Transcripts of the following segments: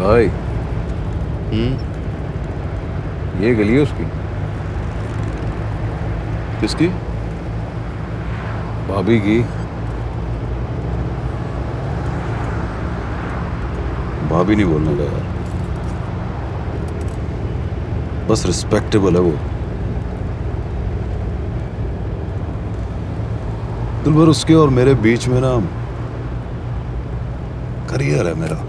भाई ये गली है उसकी। किसकी? भाभी की। भाभी नहीं बोलने का यार, बस रिस्पेक्टेबल है वो। दिलबर, उसके और मेरे बीच में ना करियर है मेरा।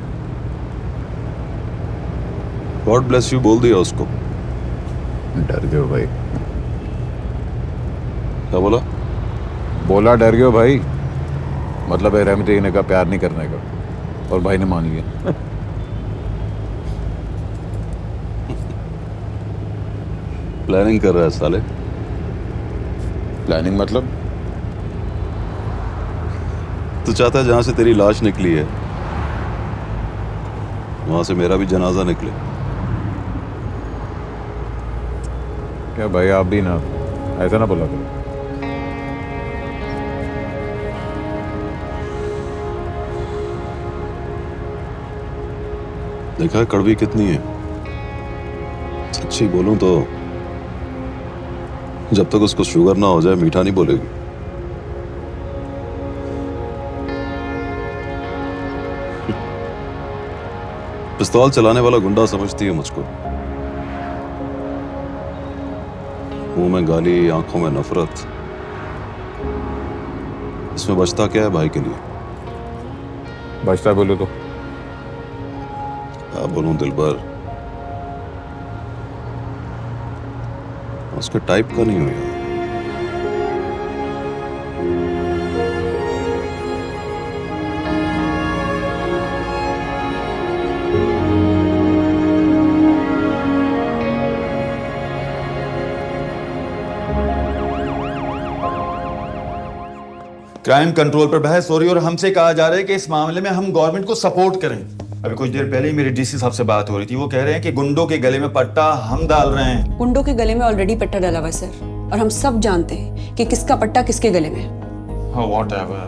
गॉड ब्लेस यू बोल दिया उसको। डर गए हो भाई? क्या बोला? बोला डर गए हो भाई, मतलब है रहमत देने का, प्यार नहीं करने का। और भाई ने मान लिया। प्लानिंग कर रहा है साले। प्लानिंग मतलब? तू चाहता है जहां से तेरी लाश निकली है वहां से मेरा भी जनाजा निकले। क्या भाई, आप भी ना ऐसा ना बोला करो। देखा है कड़वी कितनी है। सच्ची बोलूं तो जब तक उसको शुगर ना हो जाए मीठा नहीं बोलेगी। पिस्तौल चलाने वाला गुंडा समझती है मुझको। मुंह में गाली, आंखों में नफरत। इसमें बचता क्या है भाई के लिए? बचता बोलो तो? क्या बोलूं दिलबर, उसके टाइप का नहीं हूं यार। क्राइम कंट्रोल पर बहस हो रही है और हमसे कहा जा रहा है कि इस मामले में हम गवर्नमेंट को सपोर्ट करें। अभी कुछ देर पहले ही मेरे डीसी साहब से बात हो रही थी, वो कह रहे हैं कि गुंडों के गले में पट्टा हम डाल रहे हैं। गुंडों के गले में ऑलरेडी पट्टा डाला हुआ है सर, और हम सब जानते हैं कि किसका पट्टा किसके गले में है।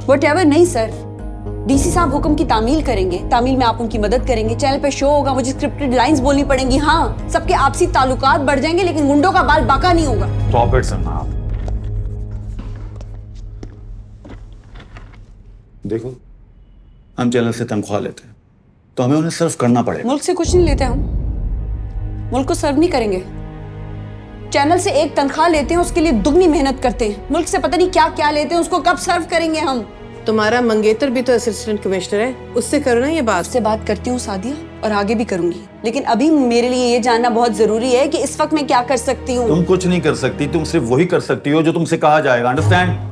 व्हाटएवर नहीं सर, डीसी साहब हुक्म की तामील करेंगे, तामील में आप उनकी मदद करेंगे, चैनल पे शो होगा, मुझे स्क्रिप्टेड लाइंस बोलनी पड़ेंगी। हाँ, सबके आपसी ताल्लुकात बढ़ जाएंगे, लेकिन गुंडों का बाल बाका नहीं होगा। Stop it sir. देखो, हम चैनल से तनख्वाह लेते हैं तो हमें उन्हें सर्व करना पड़ेगा। मुल्क से कुछ नहीं लेते हम, मुल्क को सर्व नहीं करेंगे। चैनल से एक तनख्वाह लेते हैं, उसके लिए दुगनी मेहनत करते हैं। मुल्क से पता नहीं क्या क्या लेते हैं, उसको कब सर्व करेंगे हम? तुम्हारा मंगेतर भी तो असिस्टेंट कमिश्नर है, उससे करो ना ये बात। उससे बात करती हूँ सादिया, और आगे भी करूंगी, लेकिन अभी मेरे लिए ये जानना बहुत जरूरी है कि इस वक्त मैं क्या कर सकती हूँ। तुम कुछ नहीं कर सकती, तुम सिर्फ वही कर सकती हो जो तुमसे कहा जाएगा। Understand?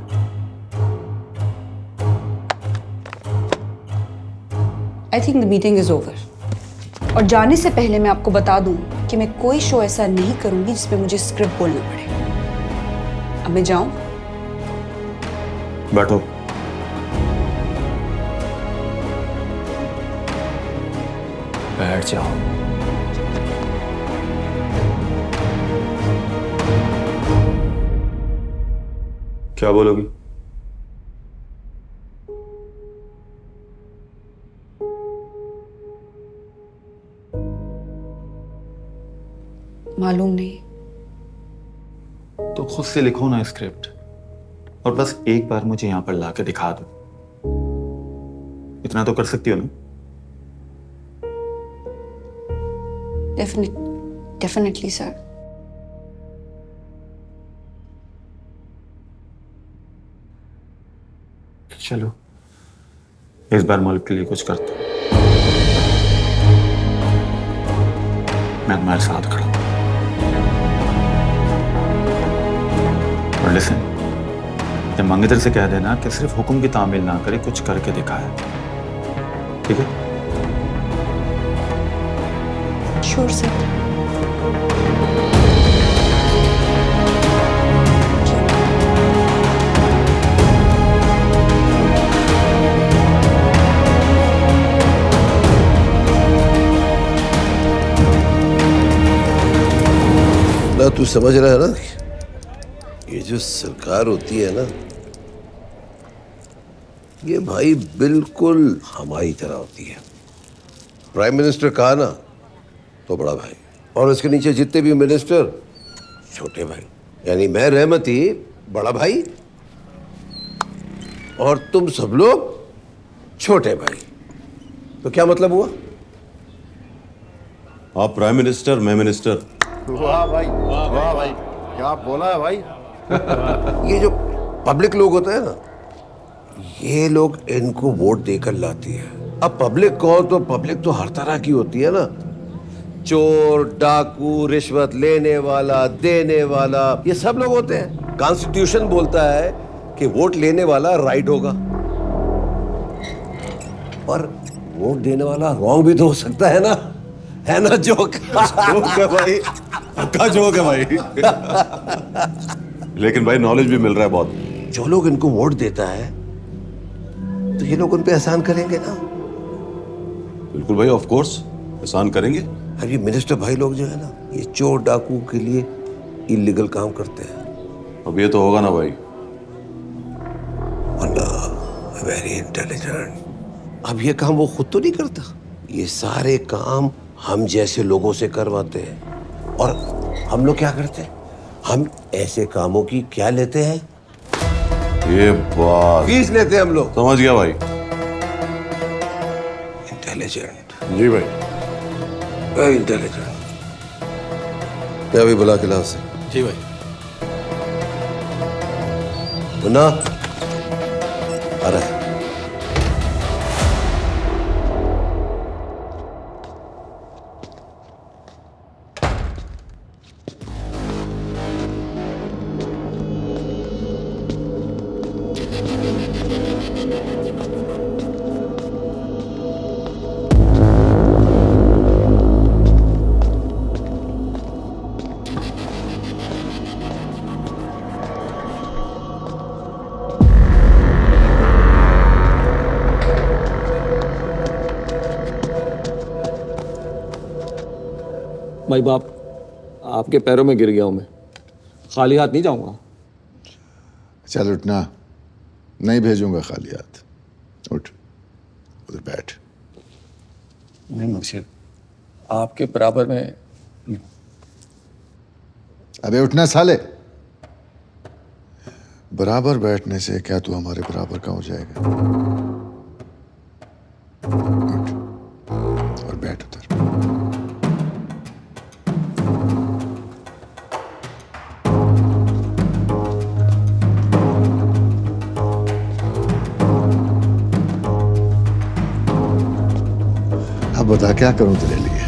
I think the meeting is over. और जाने से पहले मैं आपको बता दूं कि मैं कोई शो ऐसा नहीं करूंगी जिसमें मुझे स्क्रिप्ट बोलना पड़े। अब मैं जाऊं? बैठो। बैठ जाओ। क्या बोलोगी? मालूम नहीं। तो खुद से लिखो ना स्क्रिप्ट, और बस एक बार मुझे यहां पर लाकर दिखा दो। इतना तो कर सकती हो ना? Definitely sir. चलो, इस बार मुल्क के लिए कुछ करते हैं। मैं तुम्हारे साथ खड़ा हूं। और लिसन, जब मंगेतर से कह देना कि सिर्फ हुक्म की तामील ना करे, कुछ करके दिखाए। ठीक है? Sure sir. ना तू समझ रहा है ना, ये जो सरकार होती है ना, ये भाई बिल्कुल हमारी तरह होती है। प्राइम मिनिस्टर कहा ना तो बड़ा भाई, और उसके नीचे जितने भी मिनिस्टर छोटे भाई, यानी मैं रहमती बड़ा भाई और तुम सब लोग छोटे भाई। तो क्या मतलब हुआ? आप प्राइम मिनिस्टर, मैं मिनिस्टर। वाह भाई, वाह भाई, क्या बोला है भाई। ये जो पब्लिक लोग होते हैं ना, ये लोग इनको वोट देकर लाती है। अब पब्लिक कहो तो पब्लिक तो हर तरह की होती है ना, चोर, डाकू, रिश्वत लेने वाला, देने वाला, ये सब लोग होते हैं। कॉन्स्टिट्यूशन बोलता है कि वोट लेने वाला राइट होगा, पर वोट देने वाला रॉन्ग भी तो हो सकता है ना जोक? जोक है भाई, पक्का जोक है भाई। लेकिन भाई नॉलेज भी मिल रहा है बहुत। जो लोग इनको वोट देता है तो ये लोग उन पे एहसान करेंगे ना। बिल्कुल भाई, ऑफ कोर्स एहसान करेंगे। अब ये मिनिस्टर भाई लोग जो है ना, ये चोर डाकू के लिए इलीगल काम करते हैं। अब ये तो होगा ना भाई। Very intelligent. अब ये काम वो खुद तो नहीं करता, ये सारे काम हम जैसे लोगों से करवाते हैं। और हम लोग क्या करते हैं? हम ऐसे कामों की क्या लेते हैं? ये बात फीस लेते हैं हम लोग। समझ गया भाई। इंटेलिजेंट, जी भाई। Very intelligent. मैं अभी बुला के लाओ उसे। जी भाई। मुन्ना आ रहा है। भाई बाप, आपके पैरों में गिर गया हूं मैं, खाली हाथ नहीं जाऊंगा। चल उठना, नहीं भेजूंगा खाली हाथ। उठ, उधर बैठ। नहीं मुझे आपके बराबर में। अबे उठना साले। बराबर बैठने से क्या तू हमारे बराबर का हो जाएगा? उठ और बैठ उधर। अब बता क्या करूं तेरे लिए?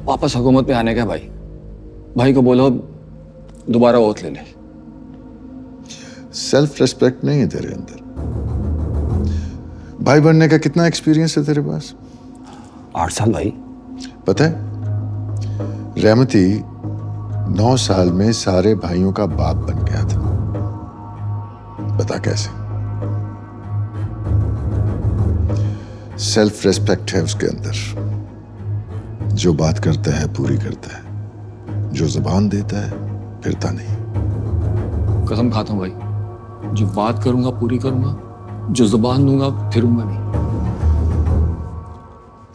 वापस हुकूमत में आने का भाई। भाई को बोलो दोबारा ओथ ले ले। सेल्फ रेस्पेक्ट नहीं है तेरे अंदर। भाई बनने का कितना एक्सपीरियंस है तेरे पास? 8 साल भाई। पता है, रहमती 9 साल में सारे भाइयों का बाप बन गया था। बता कैसे? सेल्फ रेस्पेक्ट है उसके अंदर। जो बात करता है पूरी करता है, जो जुबान देता है फिरता नहीं। कसम खाता हूं भाई, जो बात करूंगा पूरी करूंगा, जो जुबान दूंगा फिरूंगा नहीं।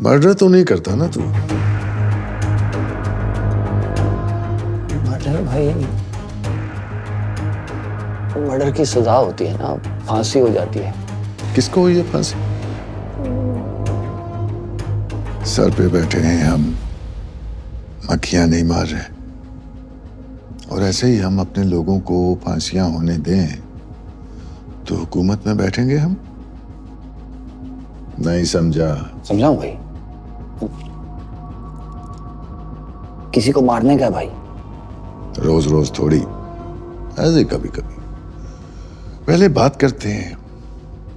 मर्डर तो नहीं करता ना तू? मर्डर भाई, मर्डर की सजा होती है ना, फांसी हो जाती है। किसको हुई है फांसी? सर पे बैठे हैं हम, मक्खियां नहीं मार रहे। और ऐसे ही हम अपने लोगों को फांसियां होने दें तो हुकूमत में बैठेंगे हम? नहीं समझा? समझाऊं भाई? किसी को मारने का भाई। रोज रोज थोड़ी, ऐसे कभी कभी। पहले बात करते हैं,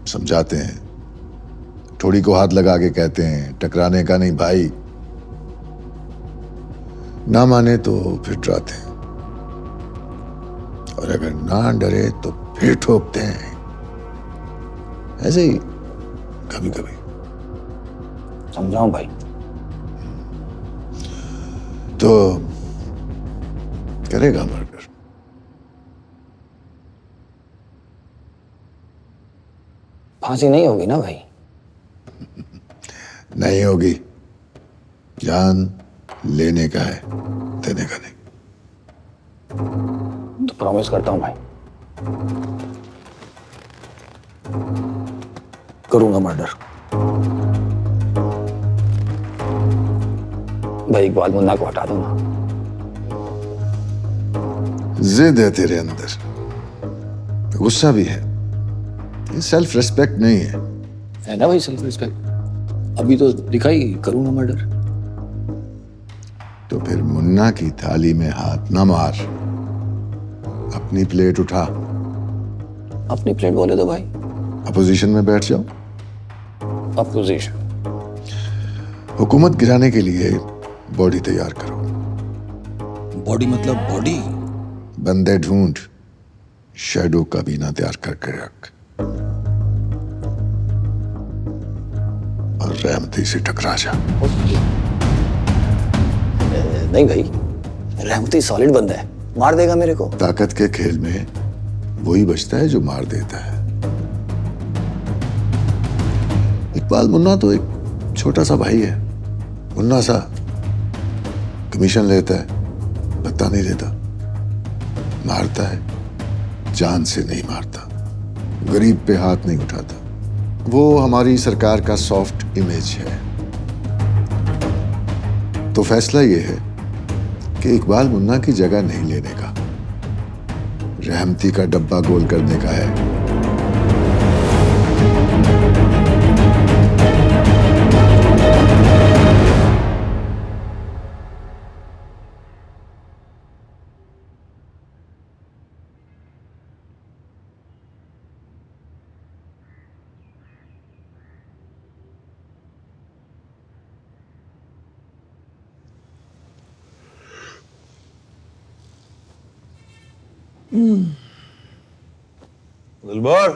समझाते हैं, थोड़ी को हाथ लगा के कहते हैं टकराने का नहीं भाई। ना माने तो फिर डराते हैं, और अगर ना डरे तो फिर ठोकते हैं। ऐसे ही कभी कभी। समझाऊं भाई? तो करेगा मर्डर? फांसी नहीं होगी ना भाई? नहीं होगी। जान लेने का है, देने का नहीं। तो प्रॉमिस करता हूं भाई, करूंगा मर्डर। भाई इकबाल मुन्ना को हटा दूंगा। जिद है तेरे अंदर, गुस्सा भी है, ये सेल्फ रिस्पेक्ट नहीं है ना भाई सेल्फ रिस्पेक्ट। अभी तो दिखाई करूंगा मर्डर। तो फिर मुन्ना की थाली में हाथ ना मार, अपनी प्लेट उठा, अपनी प्लेट बोले तो भाई। अपोजिशन में बैठ जाओ। अपोजिशन? हुकूमत गिराने के लिए बॉडी तैयार करो। बॉडी मतलब बॉडी? बंदे ढूंढ, शैडो काबीना तैयार करके रख और रहमती से टकरा जा। नहीं भाई, रहमती सॉलिड बंदा है, मार देगा मेरे को। ताकत के खेल में वही बचता है जो मार देता है। इकबाल मुन्ना तो एक छोटा सा भाई है, मुन्ना सा कमीशन लेता है, पता नहीं देता, मारता है, जान से नहीं मारता, गरीब पे हाथ नहीं उठाता। वो हमारी सरकार का सॉफ्ट इमेज है। तो फैसला ये है कि इकबाल मुन्ना की जगह नहीं लेने का, रहमती का डब्बा गोल करने का है। दिलबर,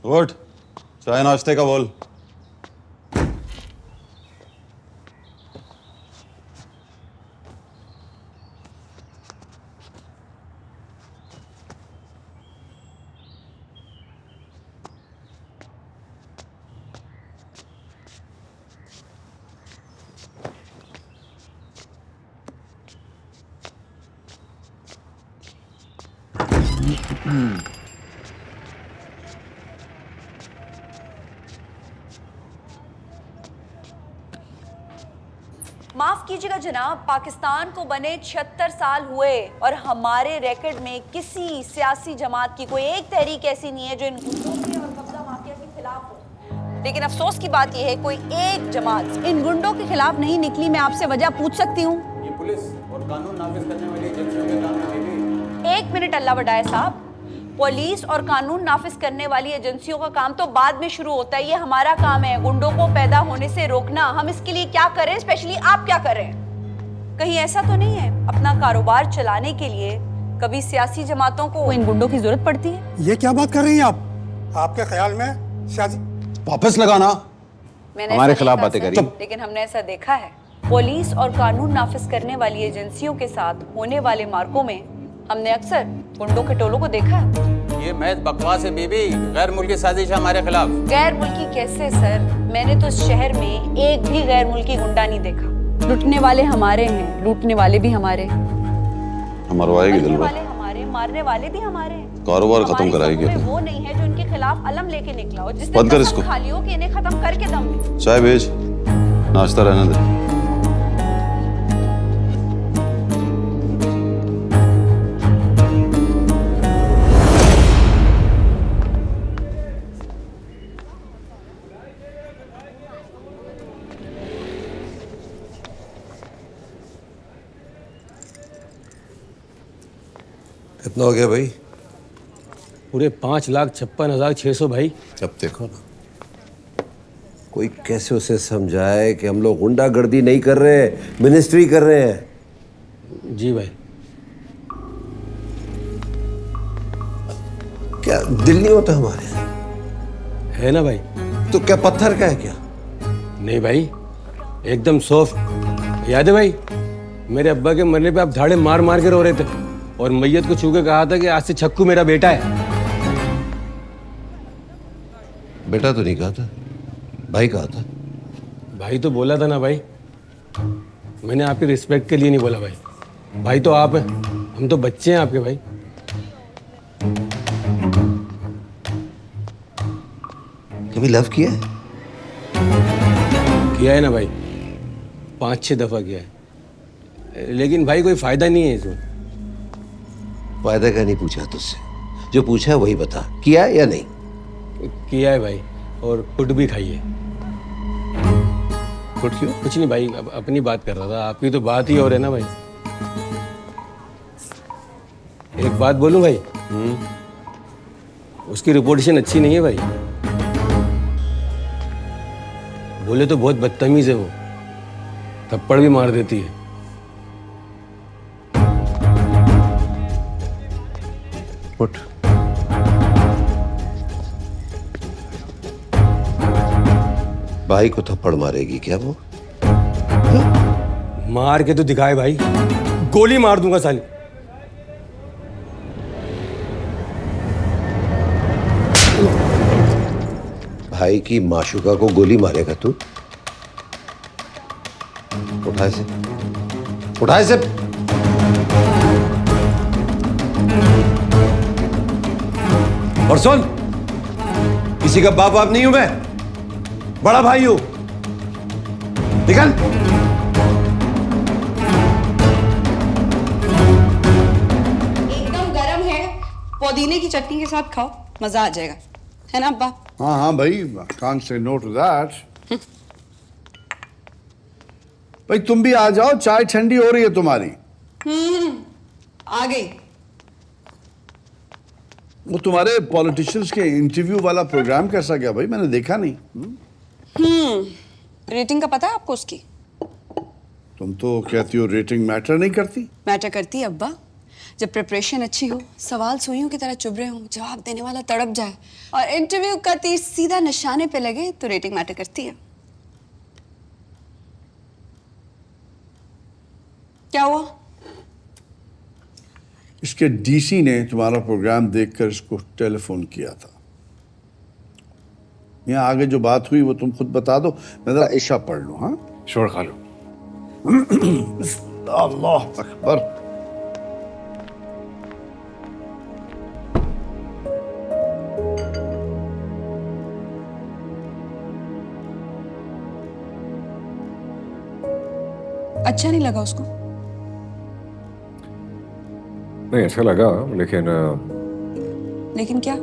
उठ, चाय नाश्ते का बोल। माफ कीजिएगा जनाब, पाकिस्तान को बने 76 साल हुए और हमारे रिकॉर्ड में किसी सियासी जमात की कोई एक तहरीक ऐसी नहीं है जो इन गुंडों के और कब्जा माफिया के खिलाफ हो। लेकिन अफसोस की बात यह है कोई एक जमात इन गुंडों के खिलाफ नहीं निकली। मैं आपसे वजह पूछ सकती हूँ? ये पुलिस और कानून नाफिज करने वाली एजेंसियों के काम में। एक मिनट अल्लाह बड़ाए साहब, पुलिस और कानून नाफिज करने वाली एजेंसियों का काम तो बाद में शुरू होता है। ये हमारा काम है गुंडों को पैदा होने से रोकना। हम इसके लिए क्या करें, स्पेशली आप क्या करें? कहीं ऐसा तो नहीं है अपना कारोबार चलाने के लिए कभी सियासी जमातों को इन गुंडों की जरूरत पड़ती है? ये क्या बात कर रही हैं आप? आपके ख्याल में सियासी वापस लगाना, मैंने हमारे ऐसा खिलाफ नहीं बातें कहा करी। सर, लेकिन हमने ऐसा देखा है पुलिस और कानून नाफिज करने वाली एजेंसियों के साथ होने वाले मार्कों में हमने अक्सर गुंडों के टोलों को देखा है। ये महज बकवास है बीबी, गैर मुल्की साजिश है हमारे खिलाफ। गैर मुल्की कैसे सर? मैंने तो इस शहर में एक भी गैर मुल्की गुंडा नहीं देखा। लुटने वाले हमारे हैं, लूटने वाले भी हमारे, मरवाएगी मरने दिलबर, वाले हमारे, मारने वाले भी हमारे हैं। कारोबार खत्म हमारी कराएगी। समूह में वो नहीं है जो इनके खिलाफ अलम लेके निकला हो, जिसने बंद कर कसम इसको। खाली हो कि इन्हें खत्म करके दम ले। चाय भेज, नाश्ता रहने दे। कितना हो गया भाई? पूरे 5,56,600 भाई। अब देखो ना, कोई कैसे उसे समझाए कि हम लोग गुंडागर्दी नहीं कर रहे हैं, मिनिस्ट्री कर रहे हैं। जी भाई। क्या दिल नहीं होता हमारे यहाँ? है ना भाई। तो क्या पत्थर का है क्या? नहीं भाई, एकदम सॉफ्ट। याद है भाई, मेरे अब्बा के मरने पे आप धाड़े मार मार के रो रहे थे और मैयत को छू के कहा था कि आज से छक्कू मेरा बेटा है। बेटा तो नहीं कहा था, भाई कहा था। भाई तो बोला था ना भाई, मैंने आपकी रिस्पेक्ट के लिए नहीं बोला भाई। भाई तो आप हैं, हम तो बच्चे हैं आपके भाई। कभी लव किया है? किया है ना भाई, 5-6 दफा किया है, लेकिन भाई कोई फायदा नहीं है इसमें। फायदा का नहीं पूछा तुझसे, जो पूछा है वही बता, किया है या नहीं? किया है भाई, और फुट भी खाई है। फुट क्यों? कुछ नहीं भाई, अपनी बात कर रहा था, आपकी तो बात ही और है ना भाई। एक बात बोलूं भाई, उसकी रिपोर्टेशन अच्छी नहीं है भाई। बोले तो बहुत बदतमीज है वो, थप्पड़ भी मार देती है। फुट। भाई को थप्पड़ मारेगी क्या वो? मार के तो दिखाए भाई, गोली मार दूंगा साली। भाई की माशुका को गोली मारेगा तू? उठा इसे, उठा इसे। और सुन, किसी का बाप बाप नहीं हूं मैं, बड़ा भाई हूं। निकल। एकदम गरम है, पुदीने की चटनी के साथ खाओ, मजा आ जाएगा, है ना अब्बा? हाँ हाँ भाई, can't say no to that. भाई तुम भी आ जाओ, चाय ठंडी हो रही है तुम्हारी। आ गई। वो तुम्हारे पॉलिटिशियंस के इंटरव्यू वाला प्रोग्राम कैसा गया भाई? मैंने देखा नहीं। रेटिंग का पता है आपको उसकी? तुम तो कहती हो रेटिंग मैटर नहीं करती। मैटर करती है अब्बा। जब प्रिपरेशन अच्छी हो, सवाल सुइयों की तरह चुभ रहे हो, जवाब देने वाला तड़प जाए और इंटरव्यू का तीर सीधा निशाने पे लगे तो रेटिंग मैटर करती है। क्या हुआ? इसके डीसी ने तुम्हारा प्रोग्राम देखकर इसको टेलीफोन किया था। यहाँ आगे जो बात हुई वो तुम खुद बता दो, मैं जरा इशा पढ़ लूं। हाँ शोर खा लो। अल्लाह अकबर। अच्छा नहीं लगा उसको? नहीं अच्छा लगा, लेकिन क्या?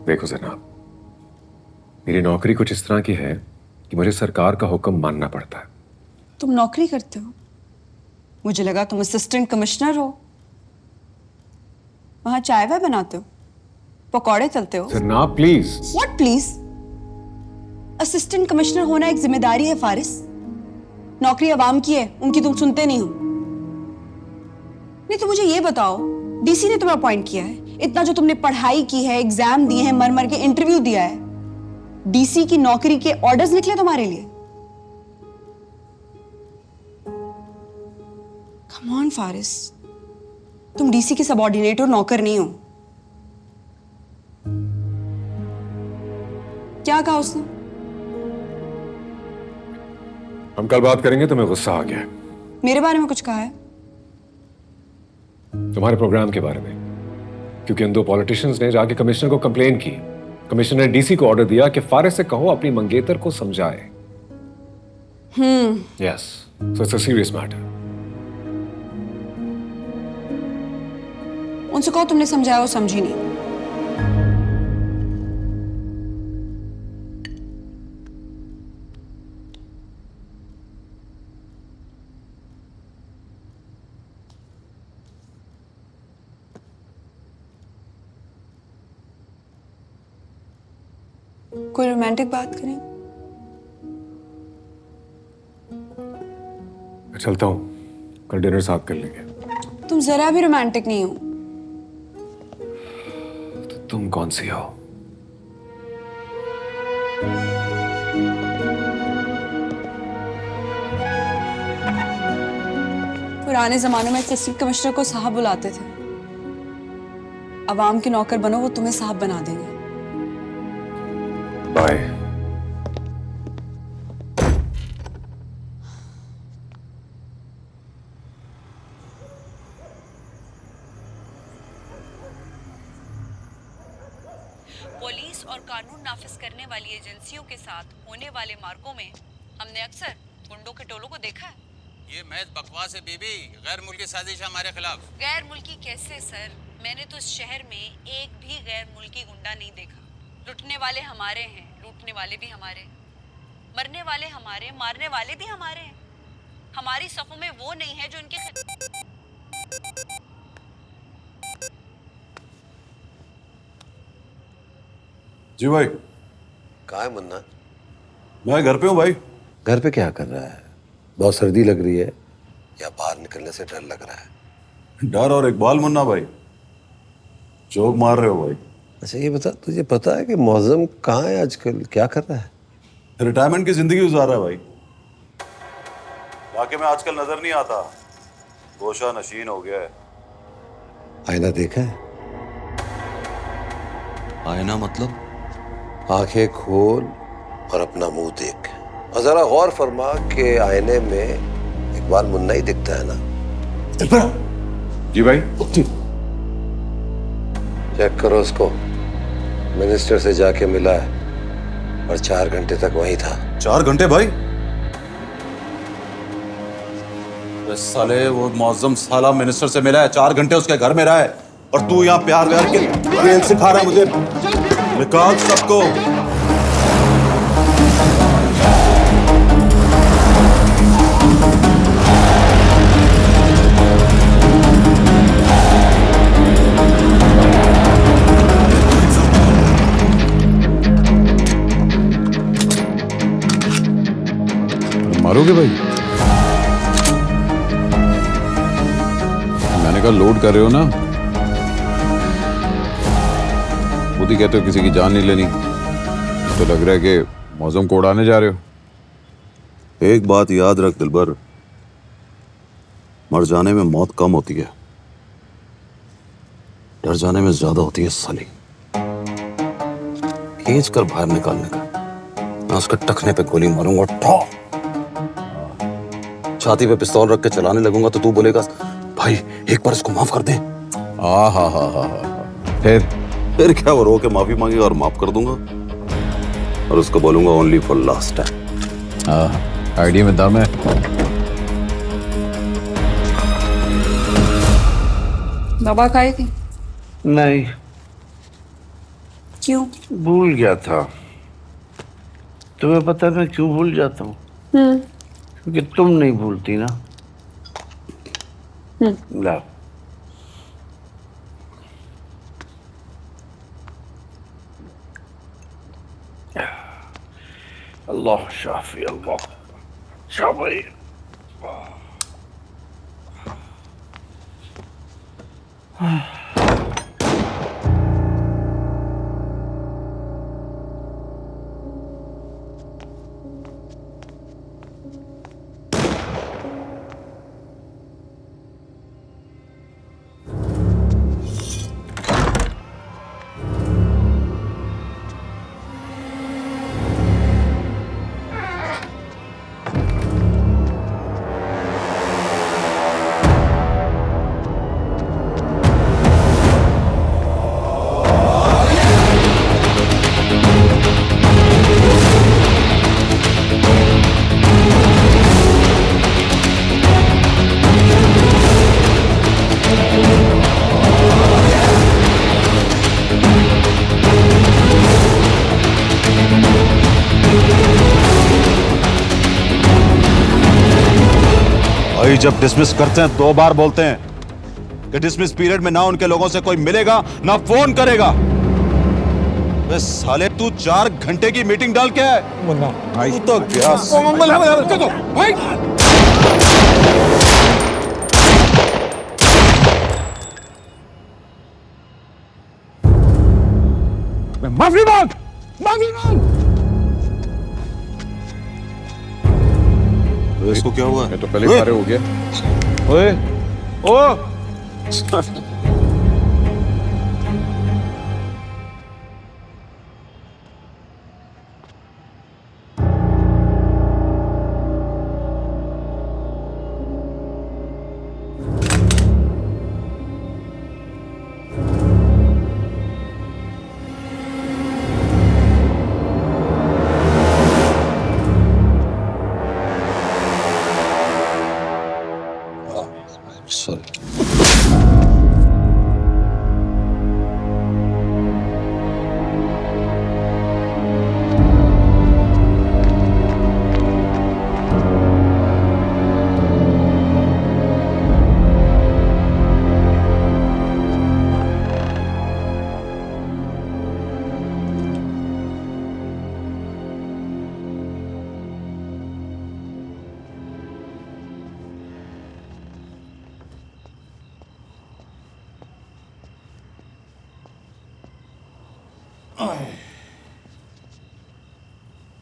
देखो जनाब, मेरी नौकरी कुछ इस तरह की है कि मुझे सरकार का हुक्म मानना पड़ता है। तुम नौकरी करते हो? मुझे लगा तुम असिस्टेंट कमिश्नर हो, वहां चाय वाय बनाते हो, पकौड़े तलते हो। जनाब please. What please? Assistant commissioner होना एक जिम्मेदारी है फारिस। नौकरी अवाम की है, उनकी तुम सुनते नहीं हो। नहीं तो मुझे ये बताओ, डीसी ने तुम्हें अपॉइंट किया है, इतना जो तुमने पढ़ाई की है, एग्जाम दिए हैं, मर मर के इंटरव्यू दिया है, डीसी की नौकरी के ऑर्डर्स निकले तुम्हारे लिए? कम ऑन फारिस, तुम डीसी के सबऑर्डिनेट हो, नौकर नहीं हो। क्या कहा उसने? हम कल बात करेंगे, तुम्हें गुस्सा आ गया है। मेरे बारे में कुछ कहा है? तुम्हारे प्रोग्राम के बारे में, क्योंकि उन दो पॉलिटिशियंस ने जाके कमिश्नर को कंप्लेन की। कमिश्नर ने डीसी को ऑर्डर दिया कि फारिस से कहो अपनी मंगेतर को समझाए। Yes, so it's a serious matter. उनसे कहो तुमने समझाया, वो समझी नहीं। कोई रोमांटिक बात करें? मैं चलता हूँ, कल डिनर साथ कर लेंगे। तुम जरा भी रोमांटिक नहीं हो। तो तुम कौन सी हो? पुराने जमानों में असिस्टेंट कमिश्नर को साहब बुलाते थे। अवाम के नौकर बनो, वो तुम्हें साहब बना देंगे। बाय। पुलिस और कानून नाफिज करने वाली एजेंसियों के साथ होने वाले मार्कों में हमने अक्सर गुंडों के टोलों को देखा है। ये महज बकवास है बीबी, गैर मुल्की साजिश है हमारे खिलाफ। गैर मुल्की कैसे सर? मैंने तो इस शहर में एक भी गैर मुल्की गुंडा नहीं देखा। लुटने वाले हमारे हैं, लूटने वाले भी हमारे, मरने वाले हमारे, मारने वाले भी हमारे हैं। हमारी सफों में वो नहीं है जो इनके जी भाई। कहाँ है मुन्ना? मैं घर पे हूँ भाई। घर पे क्या कर रहा है? बहुत सर्दी लग रही है या बाहर निकलने से डर लग रहा है? डर और इकबाल मुन्ना भाई, जोक मार रहे हो भाई। अच्छा ये बता, तुझे पता है कि मौजम कहाँ है आजकल, क्या कर रहा है? रिटायरमेंट की जिंदगी गुजार रहा है भाई। वाकई में आजकल नजर नहीं आता, गोशा नशीन हो गया है। आईना देखा है? आईना मतलब? आंखें खोल और अपना मुंह देख और जरा गौर फरमा के आईने में इकबाल मुन्ना ही दिखता है ना? जी भाई। चेक करो उसको, मिनिस्टर से जाके मिला है और 4 घंटे तक वहीं था। 4 घंटे भाई? साले वो मौजम साला मिनिस्टर से मिला है, 4 घंटे उसके घर में रहा है और तू यहाँ प्यार व्यार के खेल सिखा रहा है मुझे। निकाल सबको। मारोगे भाई? मैंने कहा लोड कर रहे हो ना, खुद ही कहते हो किसी की जान नहीं लेनी, तो लग रहा है कि मौजम को उड़ाने जा रहे हो। एक बात याद रख दिलबर, मर जाने में मौत कम होती है, डर जाने में ज्यादा होती है साली। खींच कर बाहर निकालने का, मैं उसके टखने पे गोली मारूंगा, ठो छाती पे पिस्तौल रख के चलाने लगूंगा तो तू बोलेगा भाई एक बार इसको माफ कर दे। फिर क्या, वो रो के माफी मांगेगा और माफ कर दूंगा और उसको बोलूंगा only for last time. Idea में दम है। दवा खाएगी? नहीं, क्यों? भूल गया था। तुम्हें पता है मैं क्यों भूल जाता हूँ? क्योंकि तुम नहीं भूलती ना। ला। अल्लाह शाफी, अल्लाह शाफी। भाई जब डिसमिस करते हैं 2 बार बोलते हैं कि डिसमिस पीरियड में ना उनके लोगों से कोई मिलेगा ना फोन करेगा। बे साले तू 4 घंटे की मीटिंग डाल क्या है? मुन्ना भाई तू तो गया। माफी मांग, माफी मांग। इसको क्या हुआ? मैं तो पहले सारे हो गया। ओए, ओ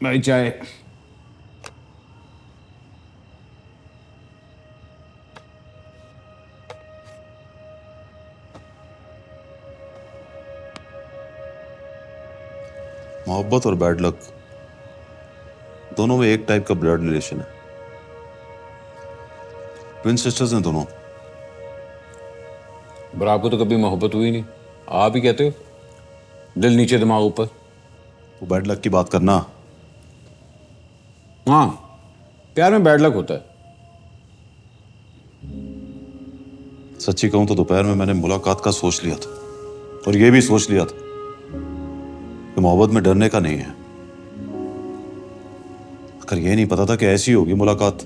भाई चाय। मोहब्बत और बैड लक दोनों में एक टाइप का ब्लड रिलेशन है। ट्विन सिस्टर्स हैं दोनों। पर आपको तो कभी मोहब्बत हुई नहीं, आप ही कहते हो दिल नीचे दिमाग ऊपर। वो बैड लक की बात करना। हाँ, प्यार में बैड लक होता है। सच्ची कहूं तो दोपहर में मैंने मुलाकात का सोच लिया था, और ये भी सोच लिया था कि मोहब्बत में डरने का नहीं है। अगर ये नहीं पता था कि ऐसी होगी मुलाकात।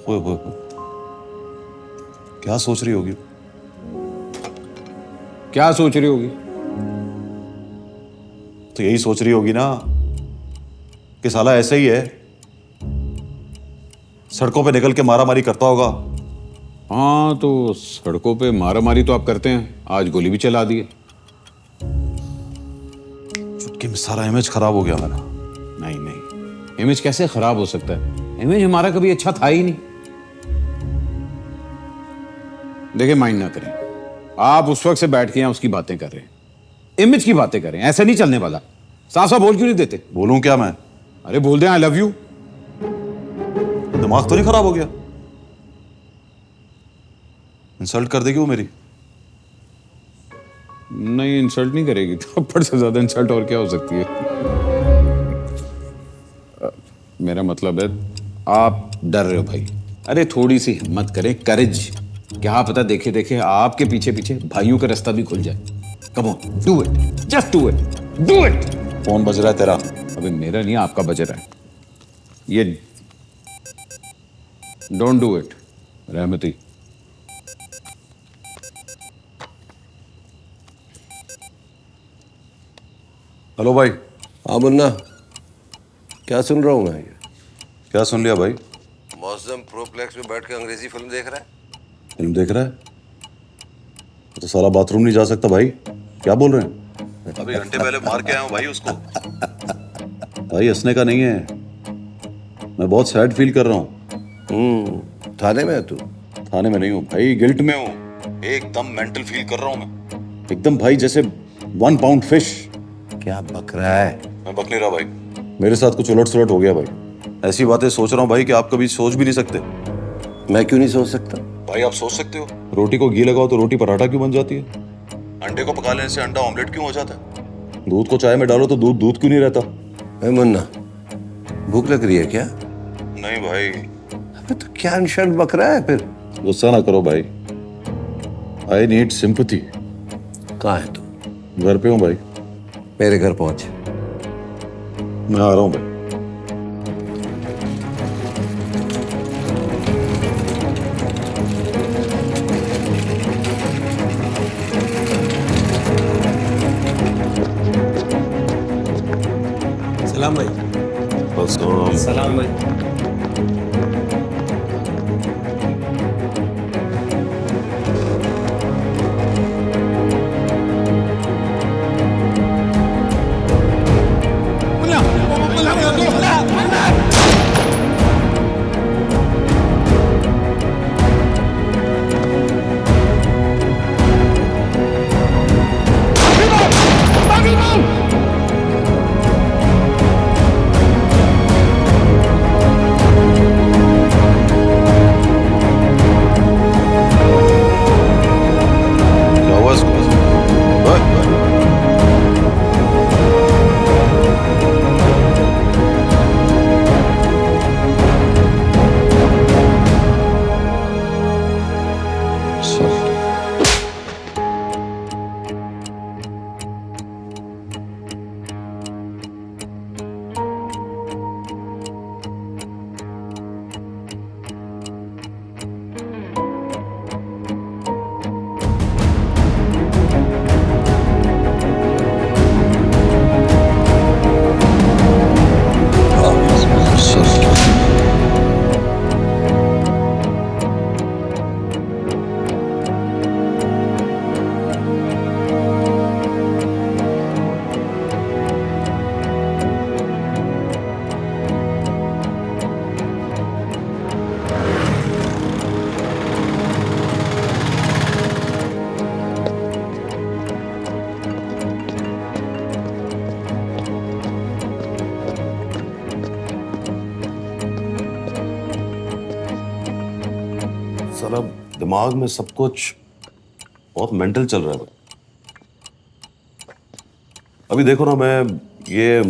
ओए, क्या सोच रही होगी? क्या सोच रही होगी? तो यही सोच रही होगी ना कि साला ऐसे ही है, सड़कों पे निकल के मारामारी करता होगा। हाँ, तो सड़कों पे मारामारी तो आप करते हैं, आज गोली भी चला दी है। चुटकी में सारा इमेज खराब हो गया मेरा। नहीं, इमेज कैसे खराब हो सकता है? इमेज हमारा कभी अच्छा था ही नहीं। देखिए, माइंड ना करें, आप उस वक्त से बैठ के यहाँ उसकी बातें कर रहे हैं, इमेज की बातें करें, ऐसा नहीं चलने वाला। साफ साफ बोल क्यों नहीं देते? बोलूं क्या मैं? अरे बोल दे आई लव यू। दिमाग तो नहीं खराब हो गया? इंसल्ट कर देगी वो मेरी? नहीं, इंसल्ट नहीं करेगी, थप्पड़ से ज्यादा इंसल्ट और क्या हो सकती है? मेरा मतलब है आप डर रहे हो भाई। अरे थोड़ी सी हिम्मत करें, करेज। क्या पता देखे देखे आपके पीछे पीछे भाइयों का रास्ता भी खुल जाए। Come on, do it, just do it, do it. Phone बज रहा है तेरा? अबे मेरा नहीं, आपका बज रहा है। ये डोंट डू इट रहमती। हेलो भाई। हाँ मुन्ना, क्या सुन रहा हूँ मैं? ये क्या सुन लिया भाई? मौसम प्रोप्लेक्स में बैठ के अंग्रेजी फिल्म देख रहा है? फिल्म देख रहा है? तो साला बाथरूम नहीं जा सकता भाई? क्या बोल रहे हैं? अभी घंटे पहले मार के आया हूँ भाई उसको। भाई हंसने का नहीं है, मैं बहुत सैड फील कर रहा हूँ। थाने में है तू? थाने में नहीं हूँ भाई, गिल्ट में हूँ। एकदम मेंटल फील कर रहा हूँ मैं, एकदम भाई जैसे 1 पाउंड फिश। क्या बक रहा है? मैं बक नहीं रहा भाई, मेरे साथ कुछ उलट सुलट हो गया भाई। ऐसी बातें सोच रहा हूँ भाई कि आप कभी सोच भी नहीं सकते। मैं क्यों नहीं सोच सकता? भाई आप सोच सकते हो, रोटी को घी लगाओ तो रोटी पराठा क्यों बन जाती है? अंडे को पका लेने से अंडा ऑमलेट क्यों हो जाता है? दूध को चाय में डालो तो दूध दूध क्यों नहीं रहता? मुन्ना, भूख लग रही है क्या? नहीं भाई। अबे तो क्या अनशन बक रहा है फिर? गुस्सा ना करो भाई, आई नीड सिंपैथी। कहाँ है तू? घर पे हूँ भाई। मेरे घर पहुंच। मैं आ रहा हूँ भाई। सलाम भाई। सलाम भाई। क्या हुआ इसको? साला दिमाग में सब कुछ बहुत मेंटल चल रहा है। अभी देखो ना, मैं ये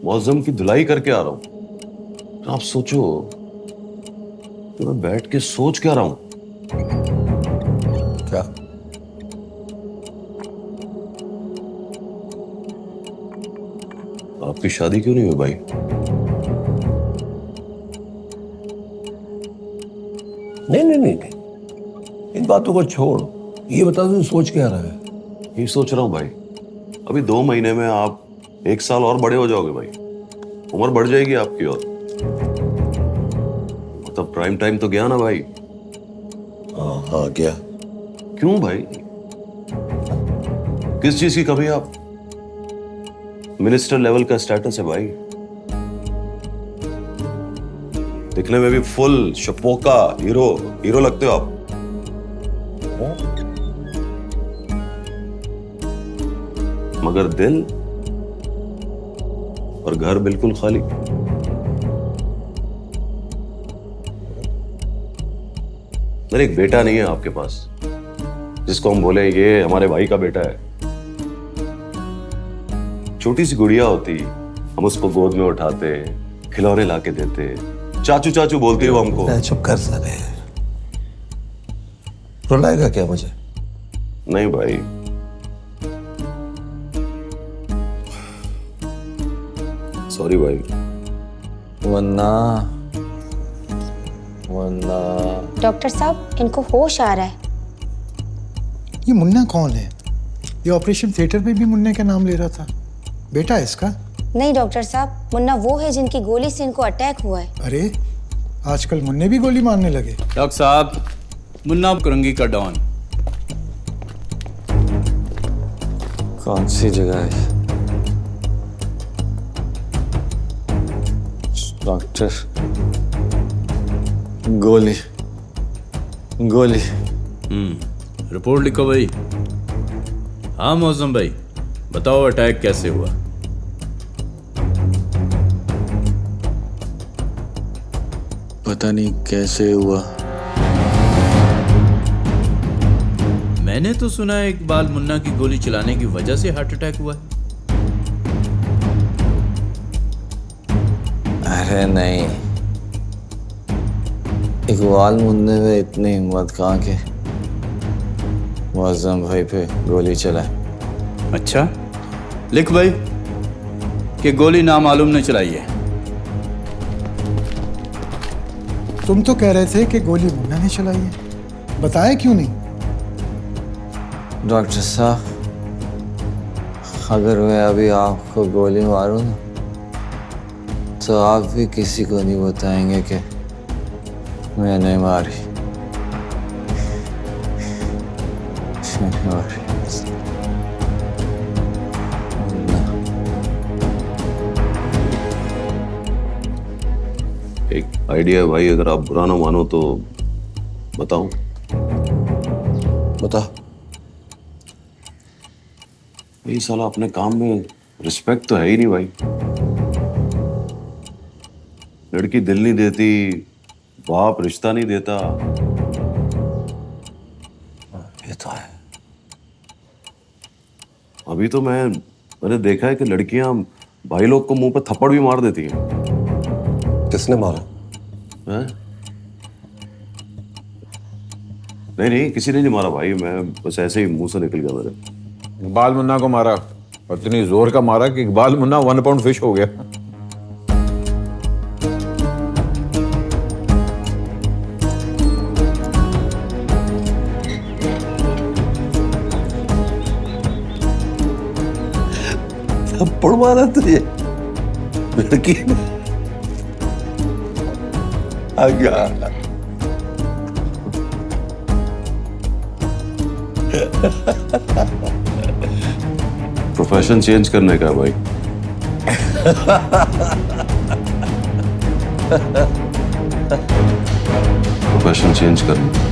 मौजम की धुलाई करके आ रहा हूं। आप सोचो कि मैं बैठ के सोच क्या रहा हूं। क्या? आपकी शादी क्यों नहीं हुई भाई? नहीं, इन बातों को छोड़, ये बता तू सोच क्या रहा है? यही सोच रहा हूं भाई, अभी 2 महीने में आप 1 साल और बड़े हो जाओगे भाई। उम्र बढ़ जाएगी आपकी और मतलब प्राइम टाइम तो गया ना भाई। हाँ क्या? क्यों भाई, किस चीज की कमी है? आप मिनिस्टर लेवल का स्टेटस है भाई, दिखने में भी फुल शपोका हीरो लगते हो आप। मगर दिल और घर बिल्कुल खाली। मेरे एक बेटा नहीं है आपके पास जिसको हम बोले ये हमारे भाई का बेटा है। छोटी सी गुड़िया होती, हम उसको गोद में उठाते, खिलौने लाके देते, चाचू चाचू बोलती हो हमको। चुप कर साले, रुलाएगा क्या मुझे? नहीं भाई, सॉरी भाई। वन्ना डॉक्टर साहब, इनको होश आ रहा है। ये मुन्ना कौन है? ये ऑपरेशन थिएटर में भी मुन्ने का नाम ले रहा था। बेटा है इसका? नहीं डॉक्टर साहब, मुन्ना वो है जिनकी गोली से इनको अटैक हुआ है। अरे आजकल मुन्ने भी गोली मारने लगे। डॉक्टर साहब, मुन्ना करंगी का डॉन। कौन सी जगह है डॉक्टर? गोली रिपोर्ट लिखो भाई। हाँ मौजम भाई, बताओ अटैक कैसे हुआ? पता नहीं कैसे हुआ। मैंने तो सुना है इकबाल मुन्ना की गोली चलाने की वजह से हार्ट अटैक हुआ। अरे नहीं, इकबाल मुन्ने में इतनी हिम्मत कहाँ के मुअज्जम भाई पे गोली चलाए। अच्छा, लिख भाई कि गोली नामालूम ने चलाई है। तुम तो कह रहे थे कि गोली मुन्ना ने चलाई है, बताया क्यों नहीं? डॉक्टर साहब, अगर मैं अभी आपको गोली मारूं ना तो आप भी किसी को नहीं बताएंगे कि मैंने मारी। एक आइडिया है भाई, अगर आप बुरा ना मानो तो बताऊं? बता। ये साला अपने काम में रिस्पेक्ट तो है ही नहीं भाई। लड़की दिल नहीं देती, बाप रिश्ता नहीं देता। ये तो है। अभी तो मैंने देखा है कि लड़कियां भाई लोग को मुंह पे थप्पड़ भी मार देती हैं। किसने मारा? हैं? नहीं, किसी ने नहीं मारा भाई, मैं बस ऐसे ही मुंह से निकल गया मेरे। इकबाल मुन्ना को मारा और इतनी जोर का मारा कि इकबाल मुन्ना 1 पाउंड फिश हो गया। थप्पड़ मारा तुझे लड़की ने? आ गया। प्रोफेशन चेंज करने का है भाई। प्रोफेशन चेंज करना।